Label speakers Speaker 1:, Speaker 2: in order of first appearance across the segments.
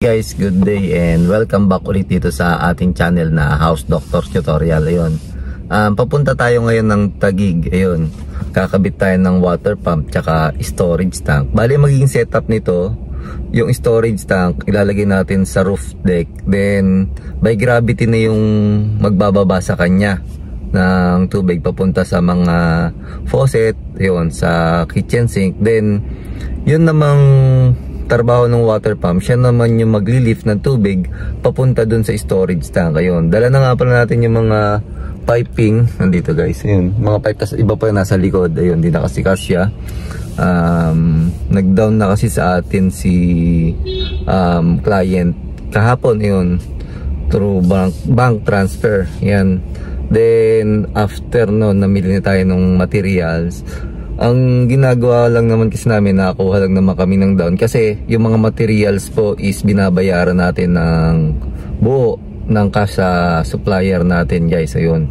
Speaker 1: Guys, good day and welcome back ulit dito sa ating channel na House Doctor Tutorial. Ayun. Papunta tayo ngayon ng Taguig. Ayun. Kakabit tayo ng water pump tsaka storage tank. Bali magiging setup nito, yung storage tank ilalagay natin sa roof deck. Then by gravity na yung magbababa sa kanya ng tubig papunta sa mga faucet, ayun, sa kitchen sink. Then yun namang trabaho ng water pump, siya naman yung magli-lift ng tubig papunta dun sa storage tank. Ayun, dala na nga pala natin yung mga piping nandito guys. Ayun, mga pipe, tas iba pa yung nasa likod. Ayun, di na kasi kasya. Nag-down na kasi sa atin si client kahapon, ayun, through bank transfer. Yan. Then after noon, namili na tayo ng materials. Ang ginagawa lang naman kasi namin, nakakuha lang naman kami ng down kasi yung mga materials po is binabayaran natin ng buo ng cash sa supplier natin guys. Ayun.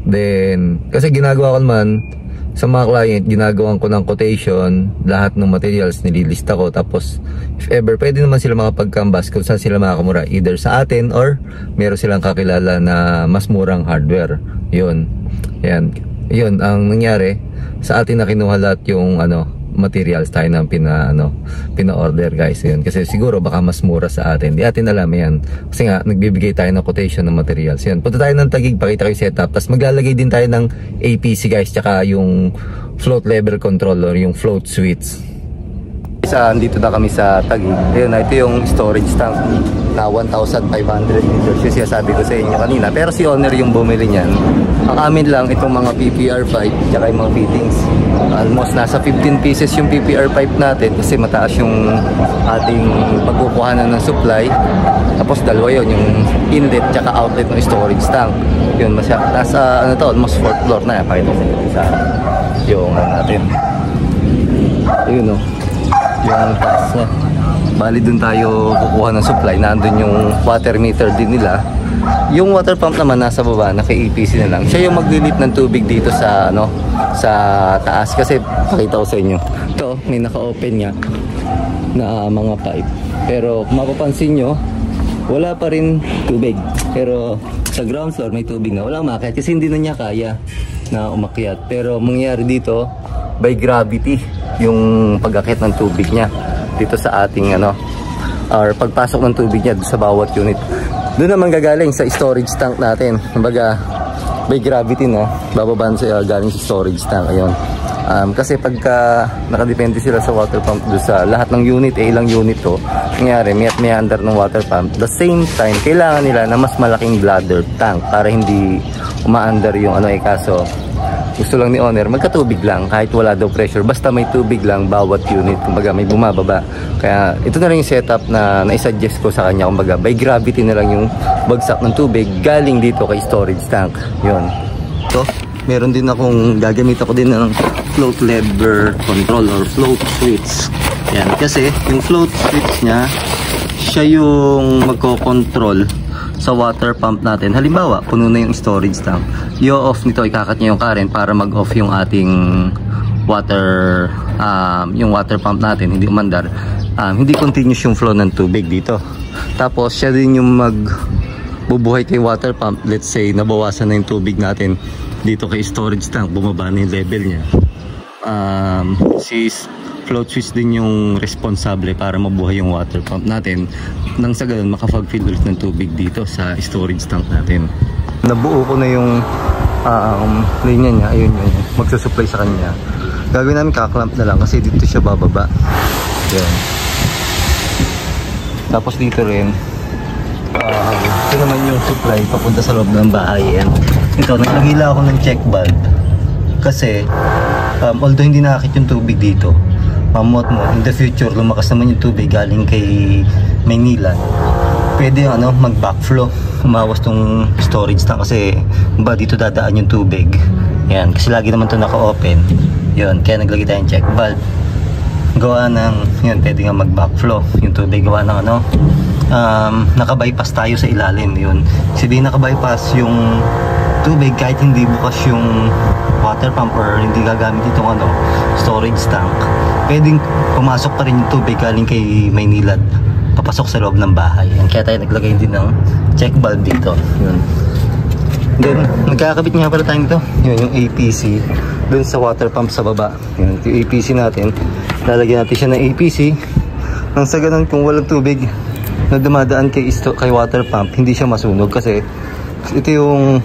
Speaker 1: Then kasi ginagawa ko naman sa mga client, ginagawan ko ng quotation, lahat ng materials nililista ko, tapos if ever pwede naman sila makapag-canvas kung saan sila makakamura, either sa atin or meron silang kakilala na mas murang hardware. Yun. Yan. Yun ang nangyari. Sa atin na kinuha lahat yung materials tayo ng pina-order guys. Yun. Kasi siguro baka mas mura sa atin. Di atin alam yan. Kasi nga nagbibigay tayo ng quotation ng materials. Yun. Punta tayo ng Taguig, pakita ko yung setup. Tapos maglalagay din tayo ng APC guys, tsaka yung float level controller, yung float switch. Dito na kami sa Taguig. Ayun, ito yung storage tank na 1,500 liters. Yung sinasabi ko sa inyo kanina. Pero si owner yung bumili niyan. Ang amin lang itong mga PPR pipe tsaka yung mga fittings. Almost nasa 15 pieces yung PPR pipe natin kasi mataas yung ating pagkukuhanan ng supply. Tapos dalawa yun, yung inlet tsaka outlet ng storage tank. Yun, nasa almost 4th floor na. Pakita sa inyo sa yung natin. Ayun o. Yung taas niya. Bali dun tayo kukuha ng supply. Nandun yung water meter din nila. Yung water pump naman nasa baba, naka-EPC na lang. Siya yung maglilip ng tubig dito sa sa taas. Kasi pakita ko sa inyo. Ito, may naka-open nga na mga pipe. Pero kung mapapansin nyo, wala pa rin tubig. Pero sa ground floor may tubig na. Wala umakyat kasi hindi na niya kaya na umakyat. Pero mangyayari dito, by gravity, yung pag-akyat ng tubig niya dito sa ating or pagpasok ng tubig niya sa bawat unit. Doon naman gagaling sa storage tank natin. Kumbaga by gravity na bababaan sa galing sa storage tank. Ayun. Kasi pagka nakadepende sila sa water pump doon sa lahat ng unit, ilang unit to, nangyari may under ng water pump. The same time, kailangan nila na mas malaking bladder tank para hindi uma-under yung kaso gusto lang ni owner magkatubig lang kahit wala daw pressure, basta may tubig lang bawat unit, kumbaga may bumababa. Kaya ito na rin yung setup na naisuggest ko sa kanya, kumbaga by gravity na lang yung bagsak ng tubig galing dito kay storage tank. Yun. So meron din akong gagamit ako din ng float lever controller, float switch. Yan, kasi yung float switch nya, siya yung magko-control sa water pump natin. Halimbawa, puno na yung storage tank, i-off nito, ikakat niya yung current para mag-off yung ating water pump natin, hindi umandar, hindi continuous yung flow ng tubig dito. Tapos siya din yung magbubuhay kay water pump. Let's say nabawasan na yung tubig natin dito kay storage tank, bumaba na yung level niya, si float switch din yung responsable para mabuhay yung water pump natin nang sa ganun makapag-fill ulit ng tubig dito sa storage tank natin. Nabuo ko na yung linya niya. Ayun yun, magsusupply sa kanya. Gagawin namin kaklamp na lang kasi dito siya bababa. Yan. Tapos dito rin ito naman yung supply papunta sa loob ng bahay. Yan. Ito, naglagila ako ng check valve kasi although hindi nakakit yung tubig dito, mamot mo, in the future lumakas naman yung tubig galing kay Maynila, pwede mag backflow, umawas tong storage tank kasi dito dadaan yung tubig. Yan, kasi lagi naman to naka-open. Yun, kaya naglagay tayong check valve. Gawa ng, yun, pwede nga mag backflow yung tubig, gawa ng naka-bypass tayo sa ilalim. Yun, kasi di naka-bypass yung tubig kahit hindi bukas yung water pump or hindi gagamit itong storage tank, pwedeng pumasok pa rin yung tubig galing kay Maynilad
Speaker 2: papasok sa loob ng bahay. Yan, kaya tayo naglagay din ng check valve dito. Yun. Then, nagkakabit nga pala tayo dito. Yun, yung APC. Dun sa water pump sa baba. Yun, yung APC natin. Lalagyan natin siya ng APC. Nang sa ganun, kung walang tubig na dumadaan kay water pump, hindi siya masunog. Kasi ito yung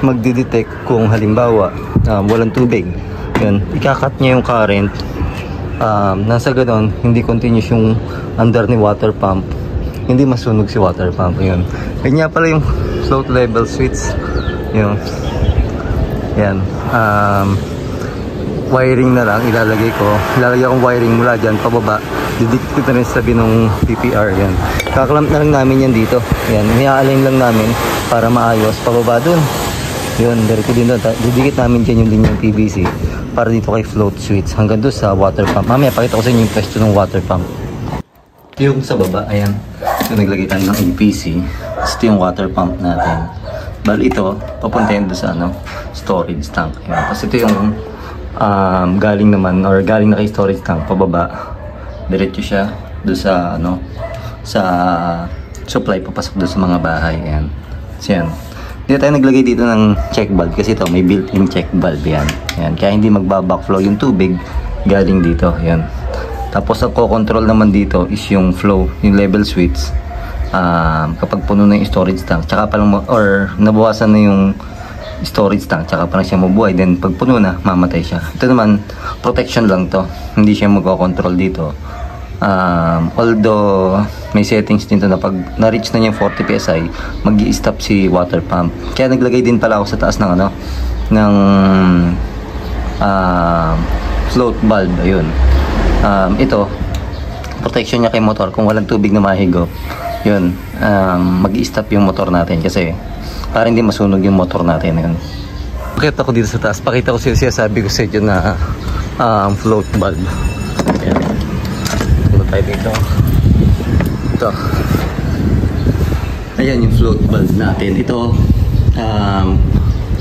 Speaker 2: magdidetect kung halimbawa walang tubig. Yun, ikakat niya yung current. Nang sa ganun, hindi continuous yung under ni water pump. Hindi masunog si water pump. Yun. Kanya pala yung float level switch. Yun. Yan. Wiring na lang ilalagay ko. Ilalagay akong wiring mula dyan pababa. Didikit ko na rin sa tabi ng PPR. Yan. Kaklamp na lang namin yan dito. Yan. Nia-align lang namin para maayos. Pababa dun. Yun. Diretso din doon. Didikit namin dyan yung linyang PVC para dito kay float switch. Hanggang doon sa water pump. Mamaya pakita ko sa inyo yung pwesto ng water pump. Yung sa baba. Ayan. So, naglagay tayo ng APC. Ito yung water pump natin. Bali ito, papuntahin doon sa storage tank. Ayan. Kasi ito yung galing naman or galing na kay storage tank pababa. Diretso siya doon sa sa supply papasok doon sa mga bahay. Ayan. So yan. Dito tayo naglagay dito ng check valve kasi ito may built-in check valve yan. Ayan. Kaya hindi magba-backflow yung tubig galing dito. Ayan. Tapos ang ko-control naman dito is yung flow, yung level switch. Kapag puno na yung storage tank, tsaka pa lang or nabawasan na yung storage tank, tsaka pa lang siya mabuhay. Then pag puno na, mamatay siya. Ito naman, protection lang to. Hindi siya magko-control dito. Although may settings dito na pag na-reach na niya 40 PSI, mag-i-stop si water pump. Kaya naglagay din pala ako sa taas ng ng float valve. Ayun. Ito, protection niya kay motor kung walang tubig na mahigop. Yun, mag-i-stop yung motor natin kasi para hindi masunog yung motor natin. Yun. Pakita ko dito sa taas. Pakita ko siya, sabi ko sa inyo na float valve. Ayan. Ito tayo dito. Ito. Ayan yung float valve natin. Ito,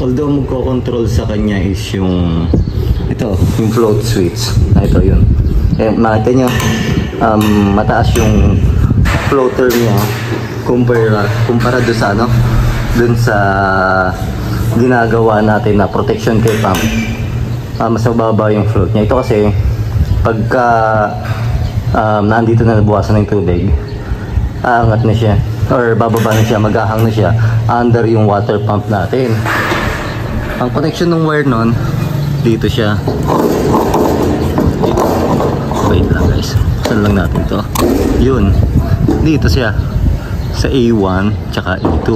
Speaker 2: although magko-control sa kanya is yung yung float switch. Ito yun. Makita nyo, mataas yung floater niya kumpara doon sa dun sa ginagawa natin na protection kay pump. Mas mababa yung float niya. Ito kasi pagka nandito na nabuwasan ng tubig, aangat na siya or bababa na siya, maghahang na siya under yung water pump natin. Ang connection ng wire nun dito siya. Wait lang guys, saan lang natin to. Yun, dito siya sa A1 tsaka A2.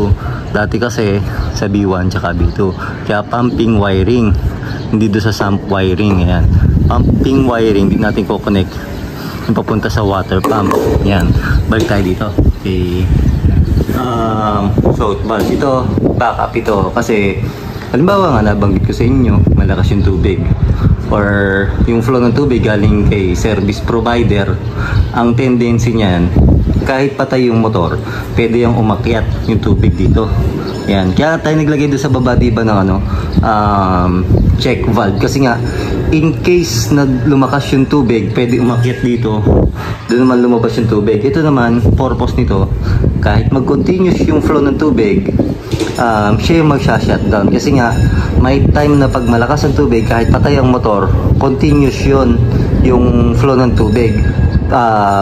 Speaker 2: Dati kasi sa B1 tsaka B2. Kaya pumping wiring, hindi doon sa sump wiring. Ayan, pumping wiring, hindi natin ko-connect yung papunta sa water pump. Yan, balik tayo dito. Okay. Float valve, ito backup ito kasi halimbawa nga nabanggit ko sa inyo, malakas yung tubig or yung flow ng tubig galing kay service provider. Ang tendency niyan, kahit patay yung motor, pwede yung umakyat yung tubig dito. Yan, kaya tayo naglagay doon sa baba, diba, ng check valve kasi nga in case na lumakas yung tubig, pwede umakyat dito, doon naman lumabas yung tubig. Ito naman, purpose nito, kahit mag-continuous yung flow ng tubig, siya yung mag-shutdown kasi nga may time na pag malakas ang tubig, kahit patay ang motor, continuous yun yung flow ng tubig.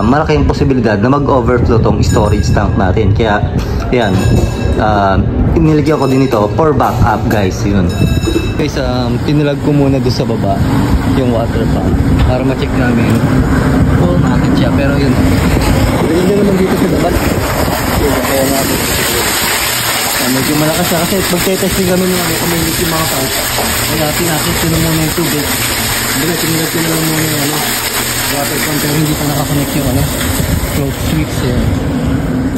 Speaker 2: Malaki yung posibilidad na mag-overflow tong storage tank natin. Kaya yan, inilagyan ko din ito for backup guys. Yun guys, pinilag ko muna doon sa baba yung water pump para ma-check namin full natin siya. Pero yun, hindi naman dito sa baba. Kaya natin medyo malakas siya kasi pag-testing kami nila kung may yung mga pump, kaya tinatest ko na muna yung tubig. Tinilag ko na lang muna yung water pump pero hindi pa nakakonect yung float switch.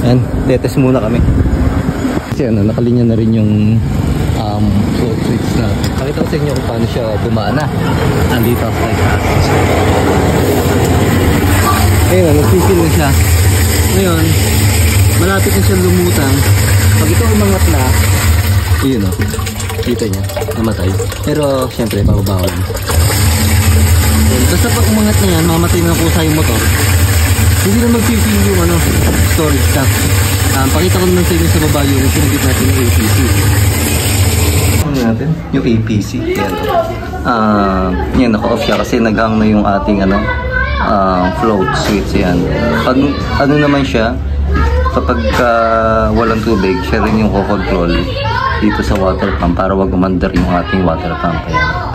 Speaker 2: Yan, tetest muna kami kasi nakalinya na rin yung float switch na. Pakita ko sa inyo kung paano siya bumana. Andito sa taas. Ayun, nagsisil na siya. Ngayon, malapit na siya lumutang. Pag ito umangat na, yun o, kita nyo, namatay. Pero syempre, pababaw lang. Basta pag umangat na yan, mamatay na kusa yung motor.
Speaker 3: hindi na mag-fill yung storage tank. Pakita ko naman sa inyo sa baba yung sinagit natin ng APC.
Speaker 2: Ano natin? Yung APC. Yan. Yan, naka-off siya kasi nag-hang na yung ating float switch. Yan. Pag ano naman siya, kapag walang tubig, siya rin yung control dito sa water pump para wag umandar yung ating water pump. Ayan.